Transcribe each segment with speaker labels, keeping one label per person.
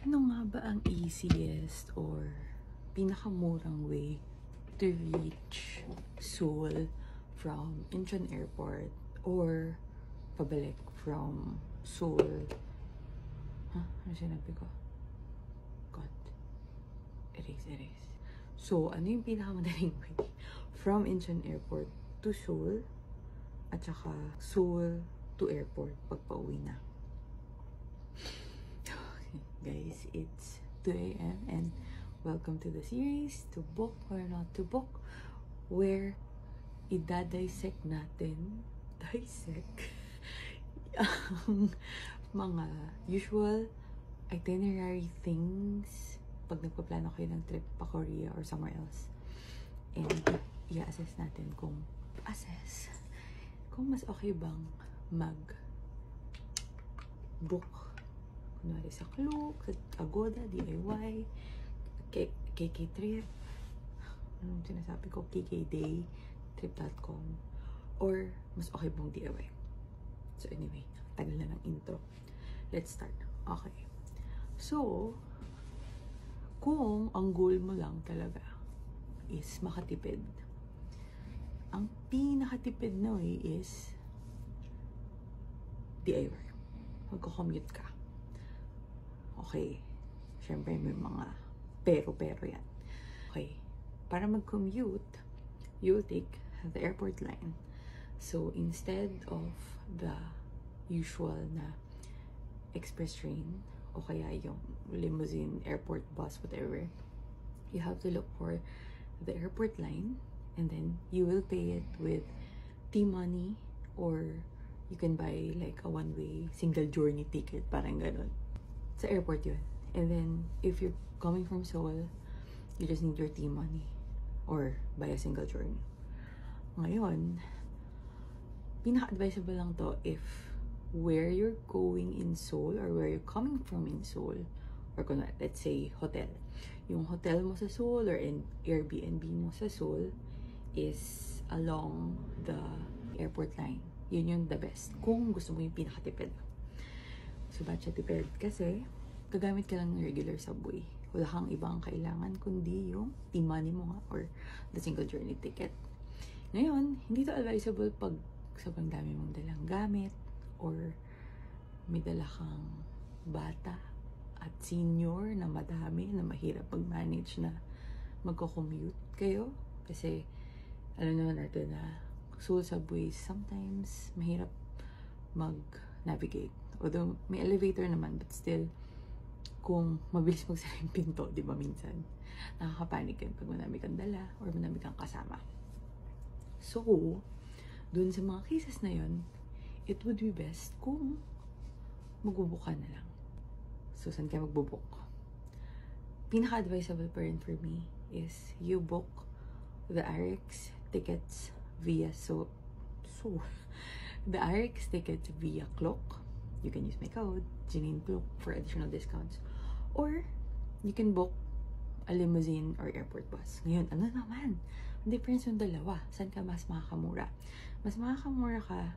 Speaker 1: Ano nga ba ang easiest or pinakamurang way to reach Seoul from Incheon Airport or pabalik from Seoul? Ano sinabi ko? God. Erase. So, ano yung pinakamadaling way from Incheon Airport to Seoul at saka Seoul to airport pag pauwi na? Guys, it's 2 a.m. and welcome to the series To Book or Not to Book, where idadissect natin ang mga usual itinerary things pag nagpaplano kayo ng trip pa Korea or somewhere else, and i-assess natin kung mas okay bang mag-book kunwari sa Klook, sa Agoda, DIY, KK Trip, anong sinasabi ko, KKday, Trip.com, or mas okay bang DIY. So anyway, tagal na ng intro. Let's start. Okay. So, kung ang goal mo lang talaga is makatipid, ang pinakatipid na way is DIY. Magko-commute ka. Okay. Siyempre, may mga pero yan. Okay. Para mag-commute, you'll take the airport line. So, instead of the usual na express train, o kaya yung limousine, airport bus, whatever, you have to look for the airport line, and then you will pay it with T-money, or you can buy like a one-way single journey ticket, parang ganun. Sa airport yun. And then, if you're coming from Seoul, you just need your T-money or buy a single journey. Ngayon, pinaka-advisable lang to if where you're going in Seoul or where you're coming from in Seoul, or let's say hotel. Yung hotel mo sa Seoul or Airbnb mo sa Seoul is along the airport line. Yun yung the best. Kung gusto mo yung pinakatipid. So, ba't siya tipid? Kasi, gagamit ka lang ng regular subway. Wala kang ibang kailangan kundi yung T-money mo nga or the single journey ticket. Ngayon, hindi to advisable pag sobrang dami mong dalang gamit or may dala kang bata at senior na madami, na mahirap mag-manage na magko-commute kayo. Kasi, alam naman natin na Seoul subways sometimes mahirap mag-navigate. Although, may elevator naman, but still, kung mabilis magsara yung pinto, di ba minsan, nakakapanik yun pag marami kang dala or marami kang kasama. So, dun sa mga cases na yun, it would be best kung magbubook ka na lang. So, saan ka magbubook? Pinaka-advisable pa rin for me is you book the RX tickets via the RX tickets via Klook. You can use my code, Janine Klook, for additional discounts. Or, you can book a limousine or airport bus. Ngayon, ano naman? Ang difference yung dalawa. Saan ka mas makakamura? Mas makakamura ka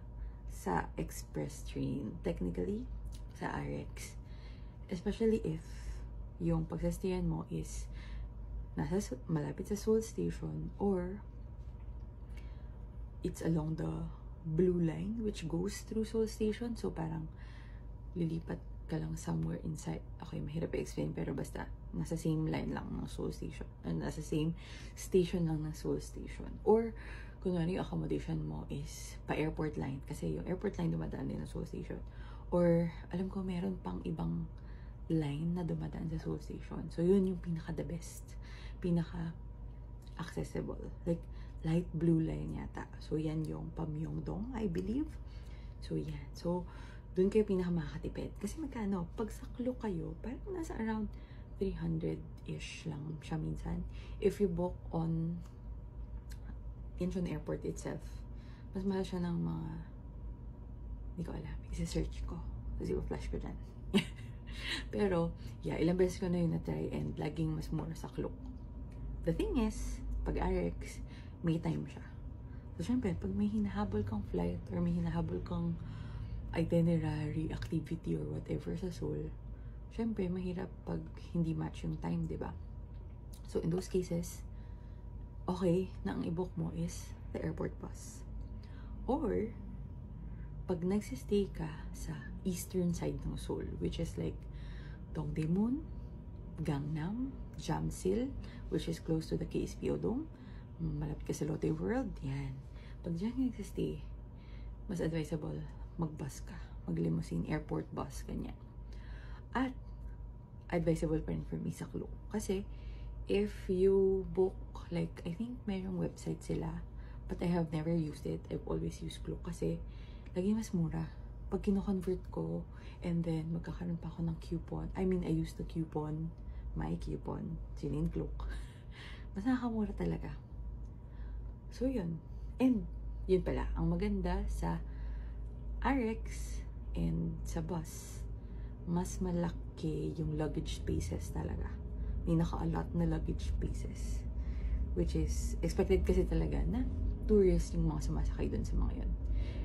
Speaker 1: sa express train, technically, sa RX. Especially if yung pagsastayan mo is malapit sa Seoul Station or it's along the blue line which goes through Seoul Station. So, parang lilipat ka lang somewhere inside. Okay, mahirap i-explain, pero basta nasa same line lang ng Seoul Station. Nasa same station lang ng Seoul Station. Or, kunwari yung accommodation mo is pa-airport line. Kasi yung airport line dumadaan din ng Seoul Station. Or, alam ko meron pang ibang line na dumadaan sa Seoul Station. So, yun yung pinaka-the best. Pinaka-accessible. Like, light blue line yata. So, yan yung Pamyongdong, I believe. So, yan. So, dun kayo pinaka-makakatipid. Kasi magkano? Pag sa Klook kayo, parang nasa around 300-ish lang siya minsan. If you book on Incheon Airport itself, mas mahal siya ng mga, hindi ko alam, isa-search ko. Kasi flash ko dyan. Pero, yeah, ilang beses ko na yun na-try and laging mas mura sa Klook. The thing is, pag RX, may time siya. So, syempre, pag may hinahabol kang flight or may hinahabol kang itinerary, activity, or whatever sa Seoul, syempre, mahirap pag hindi match yung time, di ba? So, in those cases, okay na ang i-book mo is the airport bus. Or, pag nagsistay ka sa eastern side ng Seoul, which is like Dongdaemun, Gangnam, Jamsil, which is close to the KSP Odong, malapit ka sa Lotte World, yan. Pag dyan ka nagsistay, mas advisable, mag-bus ka, mag-limousine, airport bus, ganyan. At, advisable pa rin for me sa Klook. Kasi, if you book, like, I think mayroong website sila, but I have never used it. I've always used Klook kasi, lagi mas mura. Pag kino-convert ko, and then, magkakaroon pa ako ng coupon. I mean, I used the coupon, my coupon, sinin Klook. Mas nakakamura talaga. So, yun. And, yun pala, ang maganda sa RX and sa bus, mas malaki yung luggage spaces talaga. May naka-allot na luggage spaces. Which is, expected kasi talaga na tourists yung mga sumasakay dun sa mga yun.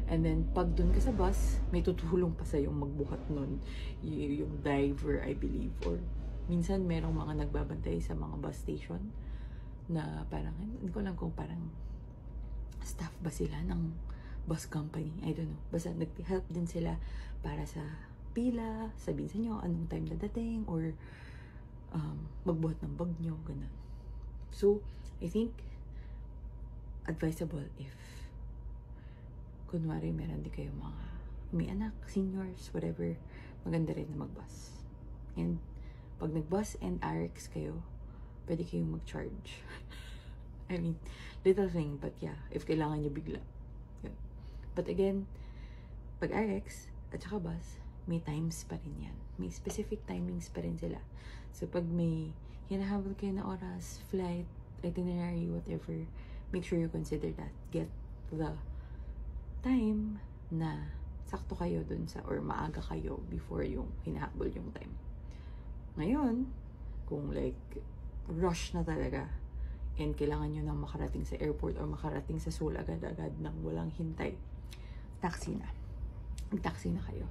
Speaker 1: And then, pag dun ka sa bus, may tutulong pa sa yung magbuhat nun. Yung driver, I believe. Or, minsan, merong mga nagbabantay sa mga bus station na parang, hindi ko lang kung parang staff ba sila ng bus company. I don't know. Basta, nag-help din sila para sa pila, sabihin sa inyo anong time dadating, or magbuhat ng bag nyo, ganun. So, I think, advisable if kunwari, meron din kayo mga may anak, seniors, whatever, maganda rin na mag-bus. And, pag nag-bus and RX kayo, pwede kayong mag-charge. I mean, little thing, but yeah, if kailangan nyo bigla. Yun. But again, pag RX at saka bus, may times pa rin yan. May specific timings pa rin sila. So, pag may hinahabol kayo na oras, flight, itinerary, whatever, make sure you consider that. Get the time na sakto kayo dun sa, or maaga kayo before yung hinahabol yung time. Ngayon, kung like, rush na talaga, and kailangan nyo nang makarating sa airport or makarating sa Seoul agad-agad nang walang hintay, taxi na. Mag-taxi na kayo.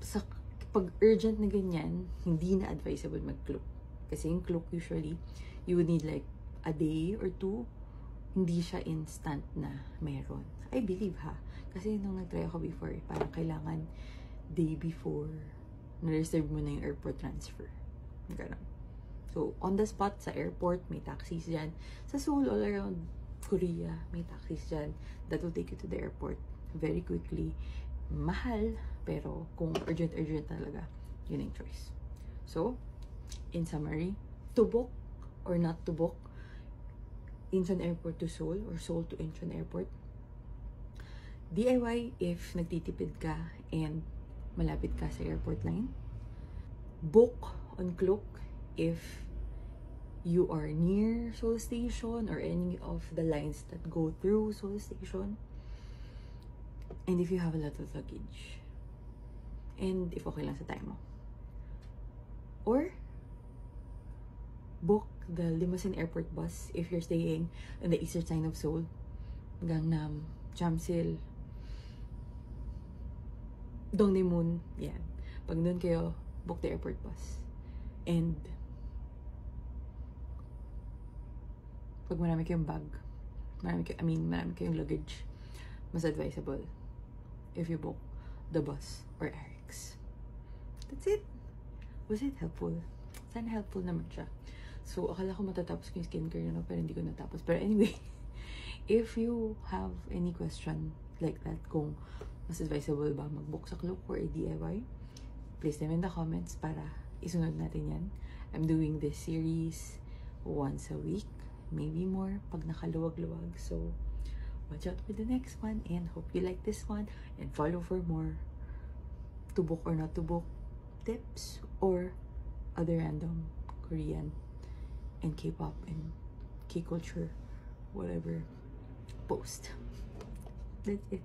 Speaker 1: Sa pag urgent na ganyan, hindi na advisable mag-Klook. Kasi yung Klook usually, you would need like a day or two. Hindi siya instant na meron. I believe ha. Kasi nung nag-try ako before, parang kailangan day before na-reserve mo na yung airport transfer. Ganun. So, on the spot, sa airport, may taxis dyan. Sa Seoul, all around Korea, may taxis dyan that will take you to the airport very quickly. Mahal, pero kung urgent talaga, yun yung choice. So, in summary, to book or not to book Incheon Airport to Seoul or Seoul to Incheon Airport. DIY if nagtitipid ka and malapit ka sa airport line. Book on Klook if you are near Seoul Station or any of the lines that go through Seoul Station. And if you have a lot of luggage. And if okay lang sa time mo. Or, book the limousine airport bus if you're staying in the eastern side of Seoul. Gangnam, Jamsil, Dongdaemun, yan. Pag doon kayo, book the airport bus. And, pag marami kayong bag, marami kayong luggage, mas advisable if you book the bus or RX. That's it. Was it helpful? Sana helpful naman siya. So, akala ko matatapos ko yung skincare na, pero hindi ko natapos. Pero anyway, if you have any question like that, kung mas advisable ba mag-book sa Klook or a DIY, please them in the comments para isunod natin yan. I'm doing this series once a week, maybe more, pag nakaluwag-luwag. So, watch out for the next one, and hope you like this one, and follow for more to book or not to book tips, or other random Korean and K-pop and K-culture, whatever, post. That's it.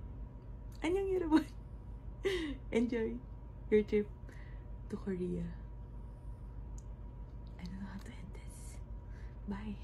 Speaker 1: Annyeong yaraban. Enjoy your trip to Korea. I don't know how to end this. Bye.